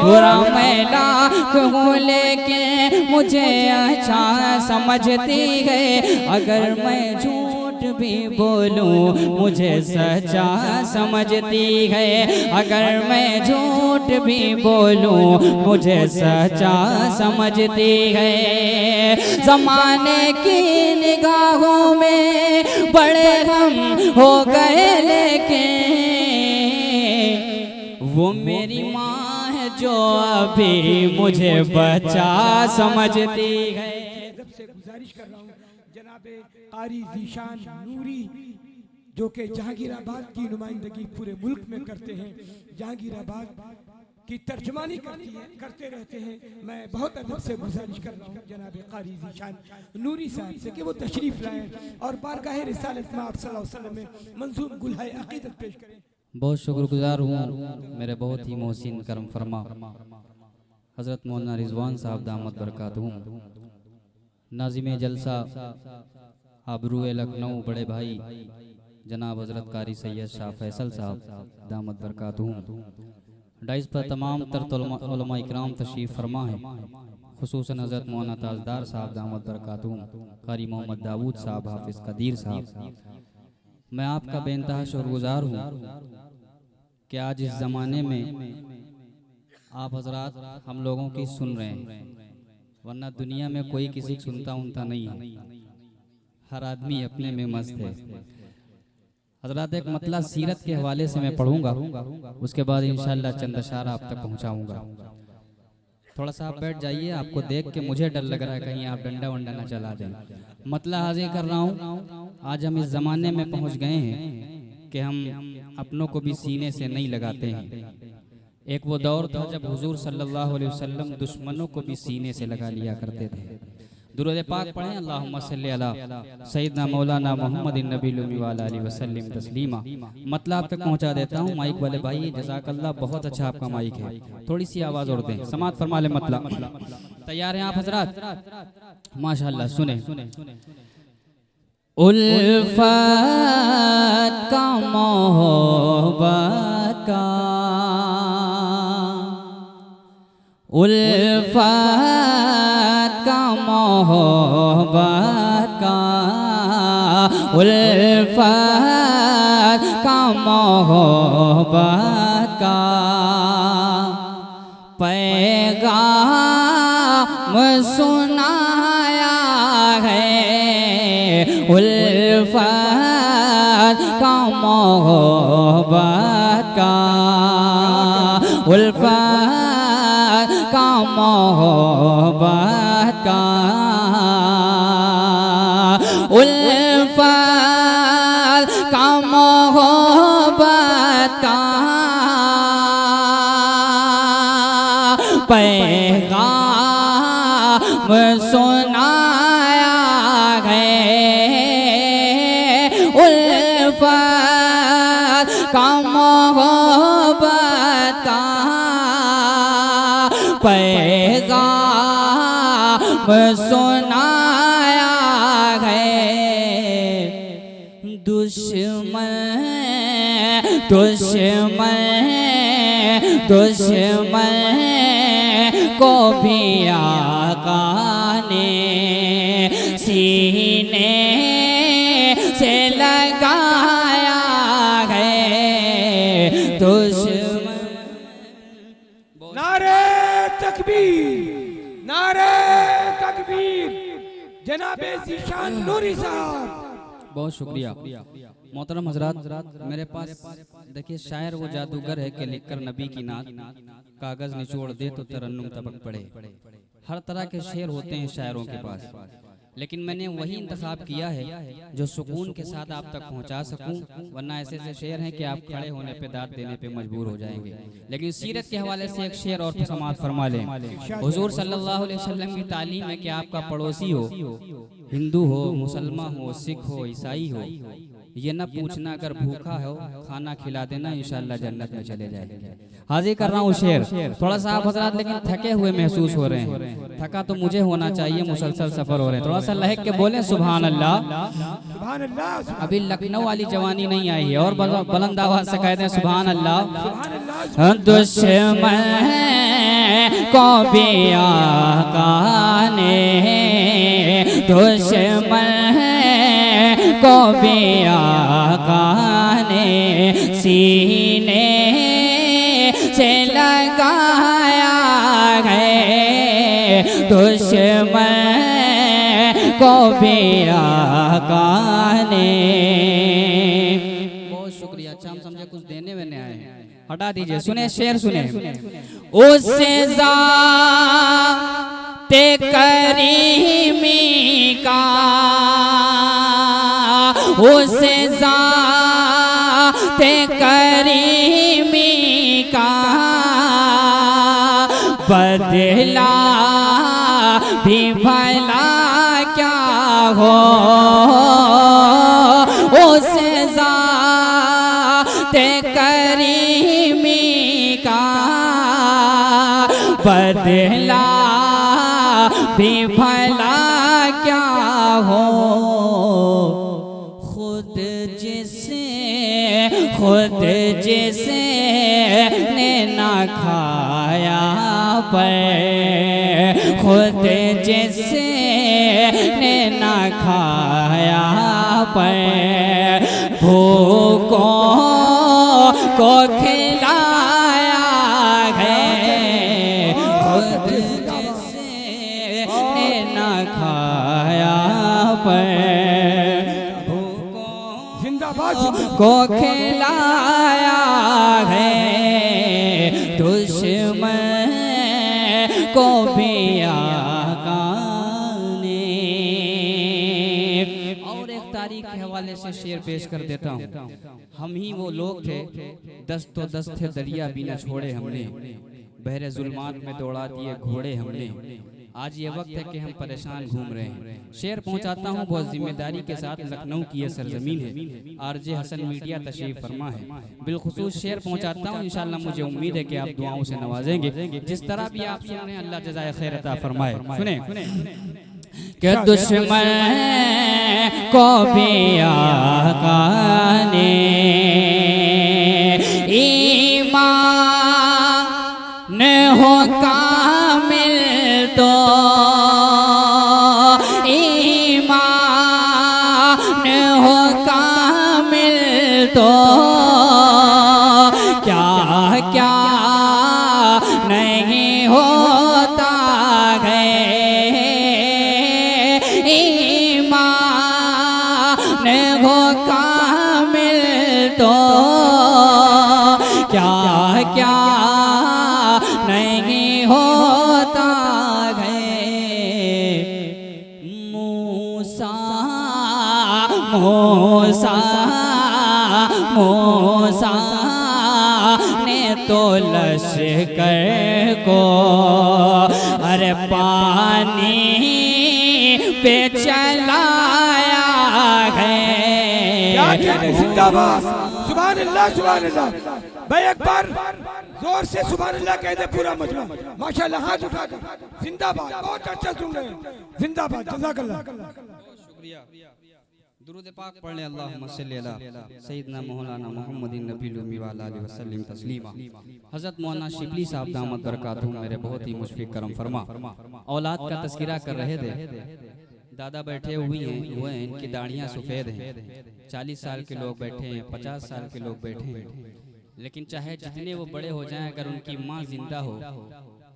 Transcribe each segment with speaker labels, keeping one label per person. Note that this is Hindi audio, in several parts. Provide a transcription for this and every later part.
Speaker 1: बुरा मैं लाख हूँ लेकिन मुझे अच्छा समझती है। अगर मैं झूठ भी बोलूं मुझे सच्चा समझती है। अगर मैं झूठ भी बोलूं मुझे सच्चा समझती है। ज़माने की निगाहों में बड़े हम हो गए लेकिन वो मेरी माँ है जो अभी मुझे बच्चा समझती है।
Speaker 2: से गुजारिश कर रहा हूँ जनाबे कारी ज़ीशान नूरी जो कि जहांगीराबाद की नुमाइंदगी पूरे मुल्क में करते हैं, जहांगीराबाद की तर्जमानी करते रहते हैं। मैं बहुत अदब से गुजारिश कर रहा हूँ जनाबे कारी ज़ीशान नूरी साहब से कि वो तशरीफ़ लाएं और बारगाह रिसालत में आप सल्लल्लाहु अलैहि वसल्लम में मंजूम गुलहाए अक़ीदत पेश करें।
Speaker 1: बहुत शुक्रगुजार हूँ मेरे बहुत ही मोहसिन करम फरमा हज़रत मौलाना रिजवान साहब दामत बरकातहूम, नाज़िम जलसा आबरूए लखनऊ बड़े भाई जनाब हज़रत कारी सैयद शाह फैसल साहब दामत बरकातहूम। डाइस पर तमाम तर उलमा इकराम तशरीफ़ फरमा है, खुसूसन हज़रत मौलाना ताजदार साहब दामत बरकातहूम, कारी मोहम्मद दाऊद साहब, हाफिज़ कदीर साहब। मैं आपका बेइंतहा शुक्रगुजार हूँ कि आज इस ज़माने में आप हजरात हम लोगों की सुन रहे हैं, वरना दुनिया में कोई किसी की सुनता उनता नहीं है, हर आदमी अपने में मस्त है। हजरात एक मतला सीरत के हवाले से मैं पढ़ूंगा, उसके बाद इंशाअल्लाह चंद अशारा आप तक पहुंचाऊंगा। थोड़ा सा आप बैठ जाइए, आपको देख के मुझे डर लग रहा है कहीं आप डंडा वंडा ना चला दें। मतला हाजिर कर रहा हूँ, आज हम इस ज़माने में पहुँच गए हैं कि हम अपनों को भी सीने से नहीं लगाते हैं। एक वो दौर था जब हुजूर सल्लल्लाहु अलैहि वसल्लम दुश्मनों को भी सीने से लगा लिया करते थे। दुरूद पाक पढ़ें, अल्लाहुम्मा सल्ली अला सय्यदना मौलाना मुहम्मदिन नबील उम्मी व अला आलिहि वसल्लम तस्लीमा। मतलब तक पहुंचा देता हूँ। माइक वाले भाई जज़ाकल्लाह, बहुत अच्छा आपका माइक है, थोड़ी सी आवाज़ और दें, समात फरमा ले। मतलब तैयार हैं आप हजरात? माशाअल्लाह सुने। उल्फत का मोहब्बत का, उल्फत का मोहब्बत का, उल्फत का मोहब्बत का पैगाम सुनाया है। उल्फत का मोहब्बत का, उल्फत का मोहब्बत का, उल्फत का मोहब्बत का पैगाम सुनाया है। उल्फत का मोहब्बत का पैगाम सुनाया है। दुश्मन दुश्मन दुश्मन को भी आका ने सीने से लगाया है। दुश्मन
Speaker 2: नारे तकबीर, नारे तकबीर जनाबे ज़ीशान नूरी साहब।
Speaker 1: बहुत शुक्रिया मोहतरम हजरात। मेरे पास देखिए शायर वो जादूगर है कि लिखकर नबी की नात कागज निचोड़ दे तो तरन्नुम तबक पड़े। हर तरह के शेर होते हैं शायरों के पास, लेकिन मैंने वही इंतखाब किया है जो सुकून के साथ आप तक पहुंचा सकूं, वरना ऐसे ऐसे शेर हैं कि आप खड़े होने पे दाद देने पे मजबूर हो जाएंगे। लेकिन सीरत के हवाले से एक शेर और समात फरमा लें। हुजूर सल्लल्लाहु अलैहि वसल्लम की तालीम है कि आपका पड़ोसी हो, हिंदू हो, मुसलमान हो, सिख हो, ईसाई हो, ये न पूछना अगर भूखा हो खाना खिला देना, इंशाअल्लाह जन्नत में चले जाएंगे। हाजिर कर रहा हूँ शेर। थोड़ा सा आप हजरात लेकिन थके हुए महसूस हो रहे हैं, थका तो मुझे होना चाहिए, मुसलसल सफर हो रहे हैं। थोड़ा सा लहक के बोले सुभान अल्लाह।
Speaker 2: सुभान अल्लाह।
Speaker 1: अभी लखनऊ वाली जवानी नहीं आई है, और बुलंद आवाज से कह दें सुभान अल्लाह। दुश्मन को भी आका ने दुश्मन को भी आका ने सीने से लगाया है दुश्मन को भी आका ने। बहुत शुक्रिया। अच्छा हम समझे कुछ देने वेने आए हैं, हटा दीजिए। सुने शेर सुने। उससे ज़ाते करीमी का उससे ज़ाते करीमी का बदला भी भला क्या हो उससे ज़ाते करीमी का बदला भी भला क्या हो। खुद जिसे ने ना खाया पर खुद जिसे ने ना खाया पर भूखों को खिलाया है खुद जिसे ने ना खाया पर को खिलाया है दुश्मन को भी आका ने। और एक तारीख के हवाले से शेर पेश कर देता हूँ। हम ही वो लोग थे 10 तो 10 थे दरिया भी न छोड़े हमने बहरे जुल्मात में दौड़ा दिए घोड़े हमने। आज ये वक्त है कि हम परेशान घूम रहे हैं। शेर पहुंचाता हूं बहुत जिम्मेदारी के साथ। लखनऊ की ये सरजमीन है, आरजे हसन मीडिया तशरीफ फरमा है। बिलखुसूस शेर पहुंचाता हूं, इंशाल्लाह मुझे उम्मीद है कि आप दुआओं से नवाजेंगे। जिस तरह भी आप सुन रहे हैं अल्लाह जज़ाए खैर अता फरमाए। सुने कि दुश्मन को भी आका ने ईमान हो कामिल तो ईमान हो कामिल तो क्या क्या नहीं होता है। ईमान हो कामिल तो क्या क्या नहीं होता है। मूसा मूसा मूसा ने तो लश्कर को अरे पानी पे चलाया है।
Speaker 2: जिंदाबाद सुभान अल्लाह सुभान अल्लाह। भाई एक बार जोर से सुभान अल्लाह कह दे पूरा मजमा। माशाअल्लाह हाथ उठा दे। जिंदाबाद बहुत अच्छा सुन रहे हैं। जिंदाबाद जज़ाकल्लाह।
Speaker 1: शुक्रिया। दुरूद पाक पढ़ ले अल्लाहुम्मा सल्ली अला सय्यिदना मौलाना मुहम्मदिन नबील उम्मी व अला आलिहि वसल्लम तस्लीमा। हज़रत मौलाना शिबली साहब दामत बरकातहू मेरे बहुत ही मुशफ़िक़ करम फरमा औलाद का तज़किरा कर रहे थे। दादा बैठे हुए हैं, इनकी दाढ़ियाँ सफ़ेद हैं। 40 साल के लोग बैठे हैं, 50 साल के लोग बैठे हैं, लेकिन चाहे जितने वो बड़े हो जाएं अगर उनकी माँ जिंदा हो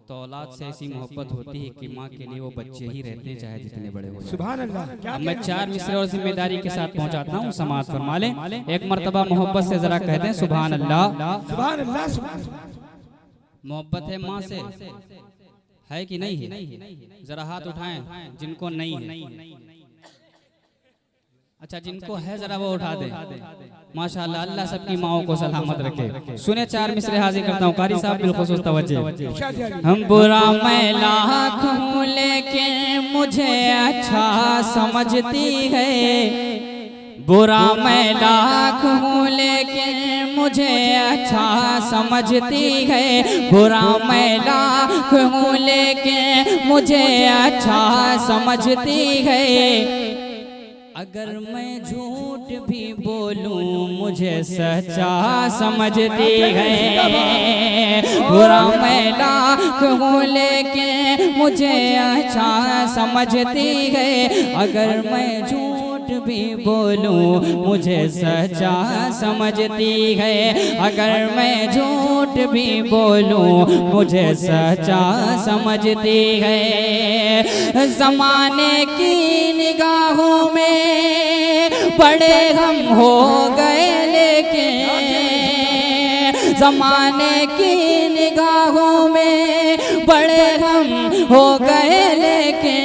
Speaker 1: तो औलाद से ऐसी मोहब्बत होती है कि माँ के लिए वो बच्चे ही रहते हैं चाहे जितने बड़े हो।
Speaker 2: सुभान अल्लाह।
Speaker 1: मैं 4 मिसरे और जिम्मेदारी के साथ पहुंचाता हूँ, समाअत फरमा लें। एक मर्तबा मोहब्बत से जरा कहते हैं सुभान अल्लाह।
Speaker 2: सुभान अल्लाह।
Speaker 1: मोहब्बत है माँ से, है कि नहीं है? जरा हाथ उठाएं जिनको नहीं है। अच्छा जिनको है जरा वो उठा दें। माशाअल्लाह अल्लाह सबकी माओं को सलामत रखे। सुने 4 मिसरे हाजिर करता हूँ। कारी साहब बिलखुसूस तवज्जो। हम बुरा मैं लाख हूँ लेकिन मुझे अच्छा समझती है। बुरा मैं लाख हूँ लेकिन मुझे अच्छा समझती है। बुरा मैं लाख हूँ लेकिन मुझे अच्छा समझती है। अगर मैं झूठ भी बोलूं मुझे सच्चा समझती है। बुरा मैं लाख हूँ लेकिन मुझे अच्छा समझती है। अगर मैं झूठ भी बोलूं मुझे सच्चा समझती है। अगर मैं झूठ भी बोलूं मुझे सच्चा समझती है। ज़माने की निगाहों में बड़े हम हो गए लेकिन ज़माने की निगाहों में बड़े हम हो गए लेकिन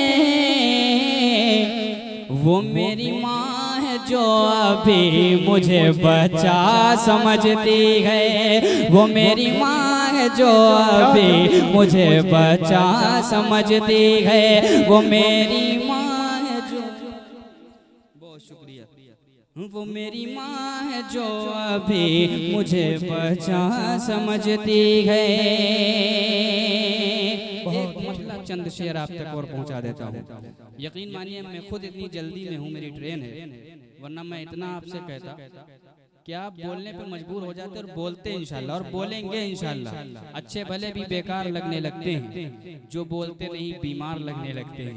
Speaker 1: वो मेरी माँ है जो अभी मुझे बच्चा समझती है। वो मेरी माँ है जो अभी मुझे बच्चा समझती है। वो मेरी माँ है जो, बहुत शुक्रिया, वो मेरी माँ है जो अभी मुझे बच्चा समझती है। चंद शेर आप तक और पहुंचा देता हूँ। यकीन मानिए मैं खुद इतनी जल्दी में हूँ, मेरी ट्रेन है, वरना मैं इतना आपसे कहता कि आप बोलने पर मजबूर हो जाते और बोलते इंशाल्लाह और बोलेंगे इंशाल्लाह। अच्छे भले भी बेकार लगने लगते हैं, जो बोलते नहीं बीमार लगने लगते हैं।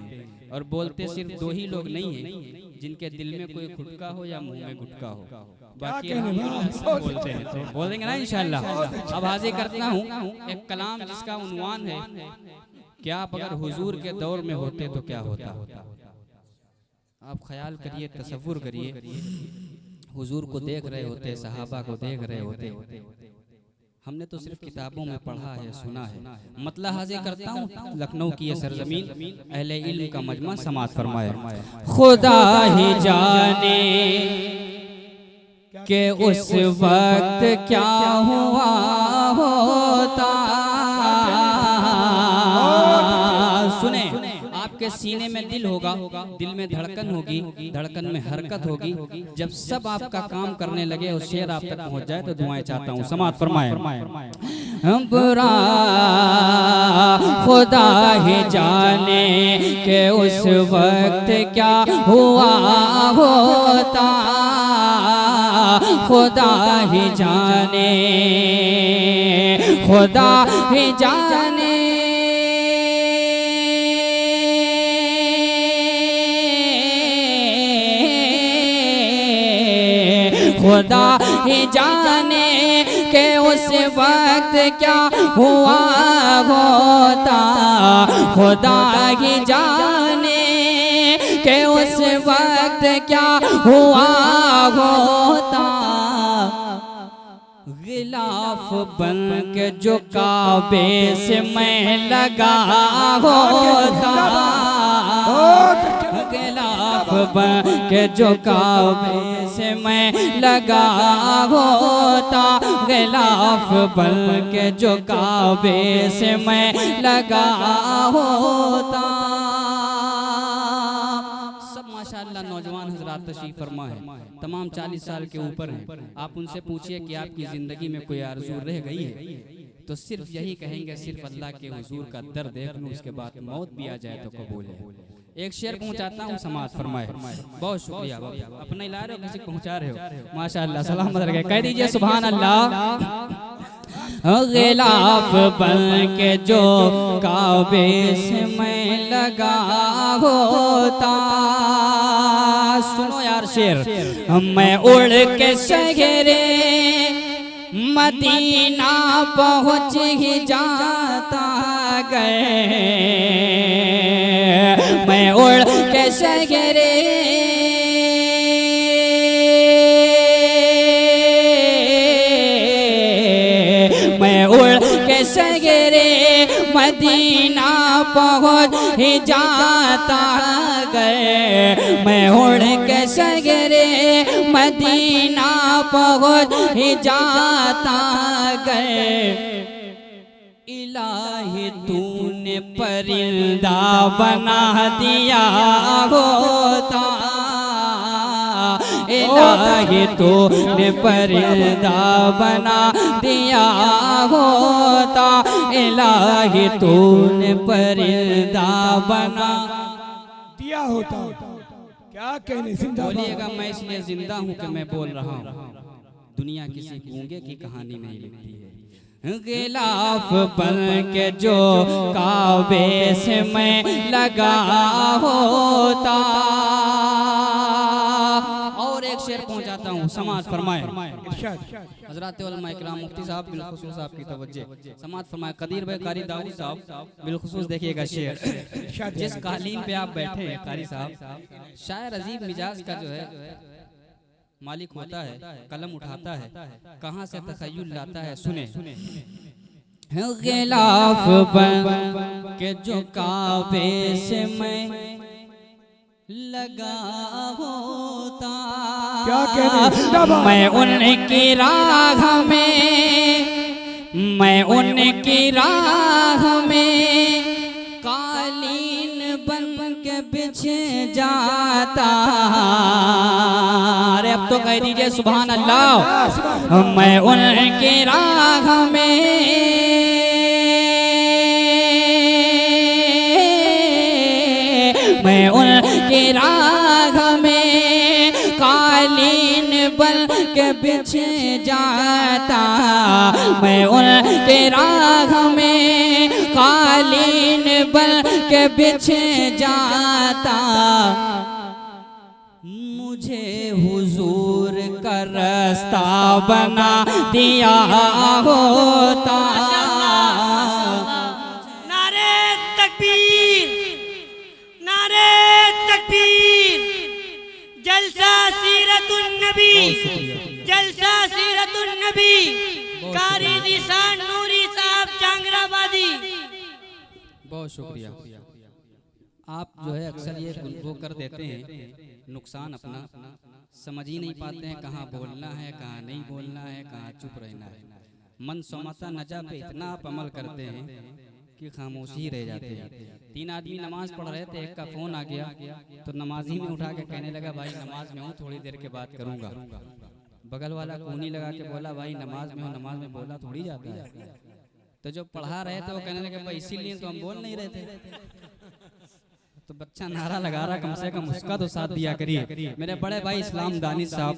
Speaker 1: और बोलते सिर्फ दो ही लोग नहीं हैं जिनके दिल में कोई खुटका हो या मुंह में गुटका हो, बाकी सब बोलते हैं। तो बोलेंगे ना इंशाल्लाह। अब हाजिर करता हूँ एक कलाम जिसका उन्वान है क्या आप अगर हुजूर के दौर में होते तो क्या होता। आप ख्याल करिए, तसव्वुर करिए, हुजूर को देख रहे होते, सहाबा को देख रहे होते। हमने तो सिर्फ किताबों में पढ़ा है, सुना है। मतलब हाजिर करता हूँ लखनऊ की ये सरजमीन अहले इल्म का मजमा समाअत फरमाए। खुदा ही जाने कि उस वक्त क्या हुआ होता। सुने, आपके सीने में दिल होगा, दिल में धड़कन होगी, धड़कन में हरकत होगी। जब सब आपका काम करने लगे और शेर आप तक पहुंच जाए तो दुआएं चाहता हूं, समाअत फरमाए। बुरा खुदा ही जाने कि उस वक्त क्या हुआ होता। खुदा ही जाने, खुदा ही जाने, खुदा ही जाने कि उस वक्त क्या हुआ होता। खुदा ही जाने कि उस वक्त क्या हुआ होता। गिलाफ बन के जो काबे से मैं लगा होता। गिलाफ बन के जो काबे से मैं लगा होता। गिलाफ बन के जो काबे से मैं लगा होता। सब माशाअल्लाह नौजवान हजरात तशरीफ फरमा है, तमाम 40 साल के ऊपर हैं। आप उनसे पूछिए कि आपकी जिंदगी में कोई आरज़ू रह गई है तो सिर्फ यही कहेंगे, सिर्फ अल्लाह के हुजूर का दर देख लूं, उसके बाद मौत भी आ जाए तो कबूल है। एक शेर पहुंचाता हूं, समाअत फरमाए। बहुत शुक्रिया, अपना ला रहे हो किसी को पहुंचा रहे हो, माशाअल्लाह सलामत रखे। कह दीजिए सुभान अल्लाह। गिलाफ बन के जो काबे से मैं लगा होता। सुनो यार शेर, मैं उड़ के शहरे मदीना पहुँच ही जाता गए। मैं उड़ के शहरे, मैं उड़ के शहरे मदीना पहुँच ही जाता गए। मैं उड़ के शहरे मदीना पहुँच ही जाता गए। इलाही तूने परिंदा बना दिया होता। इलाही तूने परिंदा बना दिया होता। इलाही तूने परिंदा बना दिया होता।
Speaker 2: क्या कहने, जिंदाबाद।
Speaker 1: बोलिएगा मैं इसलिए जिंदा हूँ कि मैं बोल रहा हूँ, दुनिया किसी गूंगे की कहानी नहीं लिखती है। गिलाफ बन के जो काबे से मैं लगा होता। और एक शेर पहुंचाता हूँ, समाज फरमाए हजरत उलमा इकराम मुफ्ती साहब बिलखुसूस आपकी तवज्जो, समाज फरमाए कदीर भाई कारी दाऊद साहब बिलखुसूस देखिएगा शेर। जिस कालीन पे आप बैठे हैं कारी साहब, शायर अजीब मिजाज का जो है मालिक होता है, कलम उठाता है, कहाँ से तखय्युल लाता है, सुने। गिलाफ बन के जो काबे से मैं लगा होता,
Speaker 2: क्या कहने, जिंदाबाद।
Speaker 1: मैं उनकी राह में, मैं उनकी राह में कालीन बन के बिछे जाता। अरे अब तो कह दीजिए सुभान अल्लाह। मैं उनकी राह में, मैं उनकी राह में कालीन बन के बिछे जाता। मैं उनकी राह में कालीन बन के बिछे जाता। मुझे हुजूर का रास्ता बना दिया होता।
Speaker 3: नारे तकबीर, नारे तकबीर। जलसा सीरतुन नबी, जलसा सीरतुन नबी। कारी ज़ीशान नूरी साहब चांगराबादी।
Speaker 1: बहुत शुक्रिया। आप जो है अक्सर ये वो कर देते हैं नुकसान अपना, समझ ही नहीं पाते हैं कहाँ बोलना है, कहाँ नहीं बोलना है, कहाँ चुप रहना है। मन समता नजा पे इतना आप अमल करते हैं कि खामोशी रह जाते हैं। 3 आदमी नमाज पढ़ रहे थे, एक का फोन आ गया तो नमाजी में उठा के कहने लगा भाई नमाज में हूँ, थोड़ी देर के बाद करूँगा। बगल वाला कूनी लगा के बोला भाई नमाज में हूँ, नमाज में बोला थोड़ी जाता है। तो जो पढ़ा रहे थे वो कहने लगे भाई इसीलिए तो हम बोल नहीं रहे थे। तो बच्चा नारा लगा रहा, कम से कम उसका तो साथ दिया करिए। मेरे बड़े भाई इस्लाम दानिश साहब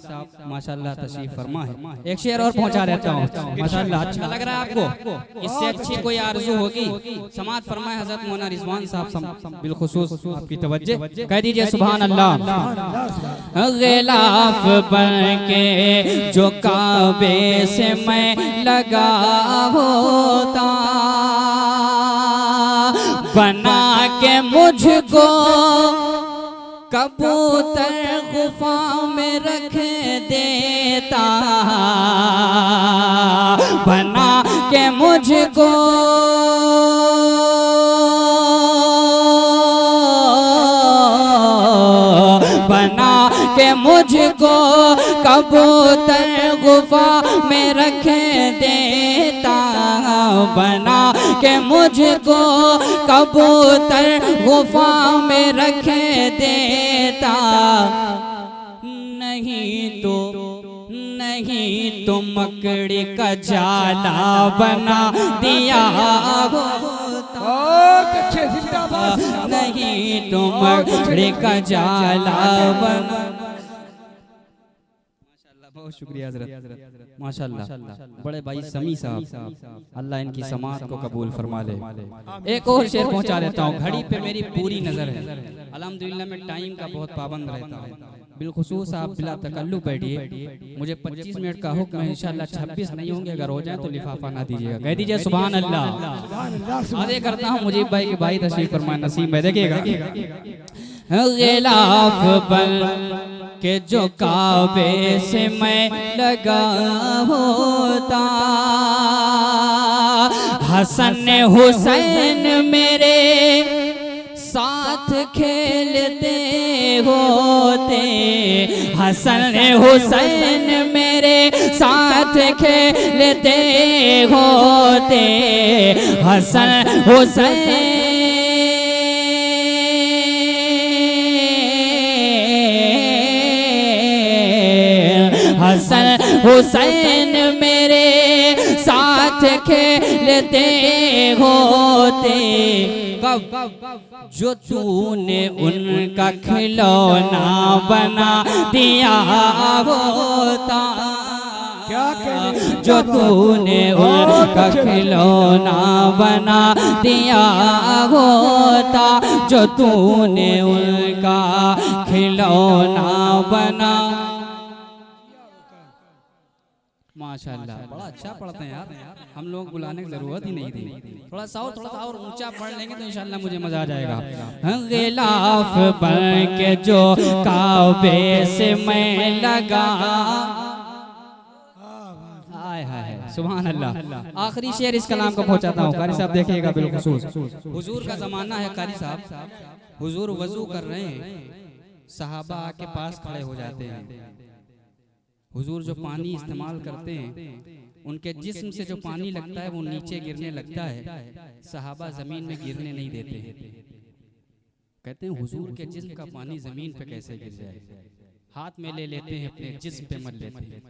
Speaker 1: माशाल्लाह तशरीफ फरमा है। एक शेर और पहुंचा रहता हूँ माशाल्लाह। अच्छा लग रहा है आपको? इससे अच्छी कोई आरज़ू होगी? समाज फरमाए हजरत मौलाना रिजवान साहब बिलखुसूस आपकी तवज्जो, कह दीजिए सुभान अल्लाह। गिलाफ बन के जो काबे से मैं लगा होता, बना के मुझको कबूतर गुफा में रख देता। बना के मुझको बना के मुझको कबूतर गुफा में रख देता। बना के मुझको कबूतर गुफा में रख देता। नहीं तो मकड़ी का जाला बना दिया होता।
Speaker 2: अच्छे, जिंदाबाद।
Speaker 1: नहीं तो मकड़ी का जाला बना। बहुत शुक्रिया हज़रत, माशाल्लाह। बड़े भाई समी साहब, अल्लाह इनकी समात को कबूल फरमा ले। एक और शेर पहुंचा देता हूँ। घड़ी पे मेरी पूरी नजर है, अल्हम्दुलिल्लाह मैं टाइम का बहुत पाबंद रहता हूँ। बिलखुसूस आप बिला तकल्लुफ बैठिए, मुझे 25 मिनट का हुक्म है, इंशाल्लाह 26 नहीं होंगे, अगर हो जाए तो लिफाफा ना दीजिएगा। कह दीजिए सुभान अल्लाह। आगे करता हूँ मुजीब भाई की भाई तशरीफ फरमाए नसीब में, देखिएगा। गिलाफ बन के जो काबे से मैं लगा होता, हसन हुसैन मेरे साथ खेलते होते। हसन हुसैन मेरे साथ खेलते होते। हसन हुसैन हसन हुसैन मेरे साथ खेलते होते। कब जो तूने उनका खिलौना बना दिया होता,
Speaker 2: क्या कहने,
Speaker 1: जो तूने उनका खिलौना बना दिया होता, जो तूने उनका खिलौना बना। माशाल्लाह, बड़ा अच्छा पढ़ते हैं यार, हम लोग बुलाने की जरूरत ही नहीं थी। थोड़ा सा और ऊंचा पढ़ लेंगे तो इंशाल्लाह मुझे मजा आ जाएगा। गिलाफ बन के जो काबे से मैं लगा, हाय हाय सुभान अल्लाह। आखिरी शेर इस कलाम को पहुंचाता हूँ, कारी साहब देखिएगा बिल्खुसूस। हुजूर का जमाना है कारी साहब, हुजूर वजू कर रहे हैं, सहाबा आके पास खड़े हो जाते हैं। हुजूर जो पानी इस्तेमाल करते हैं, उनके जिस्म से जो पानी लगता है वो नीचे गिरने लगता है, सहाबा जमीन में गिरने नहीं देते हैं। कहते हैं हुजूर के जिस्म का पानी जमीन पे कैसे गिर जाए, हाथ में ले लेते हैं, अपने जिस्म पे मल लेते हैं।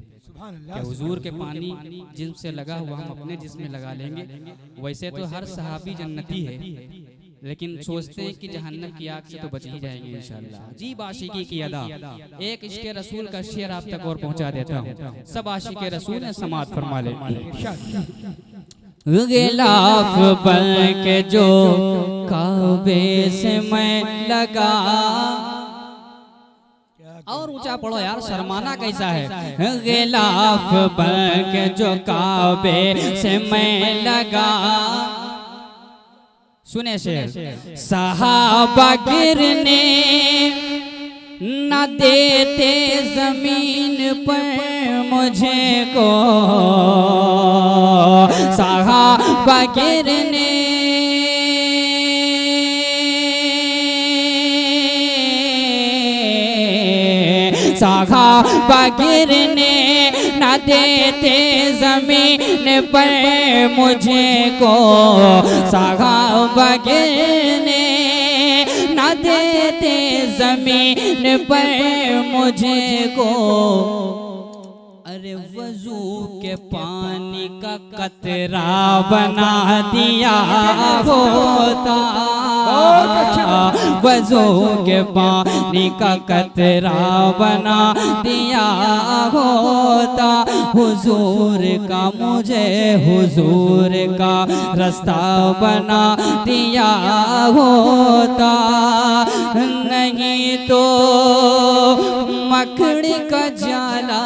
Speaker 1: कि हुजूर के पानी जिस्म से लगा हुआ हम अपने जिस्म में लगा लेंगे। वैसे तो हर सहाबी जन्नती है, लेकिन सोचते हैं कि जहन्नम की आग से तो बच ही जाएंगे इंशाल्लाह। अजीब आशिकी की अदा। एक इश्क़ रसूल का शेर आप तक और पहुंचा देता हूँ, सब आशिक़ रसूल ने समात फरमा ले। गिलाफ बन के जो काबे से मैं लगा, और ऊंचा पढ़ो यार, शर्माना कैसा है। गिलाफ बन के जो काबे से मैं लगा, सुने शेर। सहाबा गिरने न देते जमीन पर मुझे को, सहाबा गिरने सहाबा गिरने न देते जमीन पर मुझे को, सहाबा गिरने न देते जमीन पर मुझे को। अरे वजू के पानी का कतरा बना दिया होता, वजू के पानी का कतरा बना दिया होता, हुजूर का मुझे हुजूर का रास्ता बना दिया होता, नहीं तो मकड़ी का जाला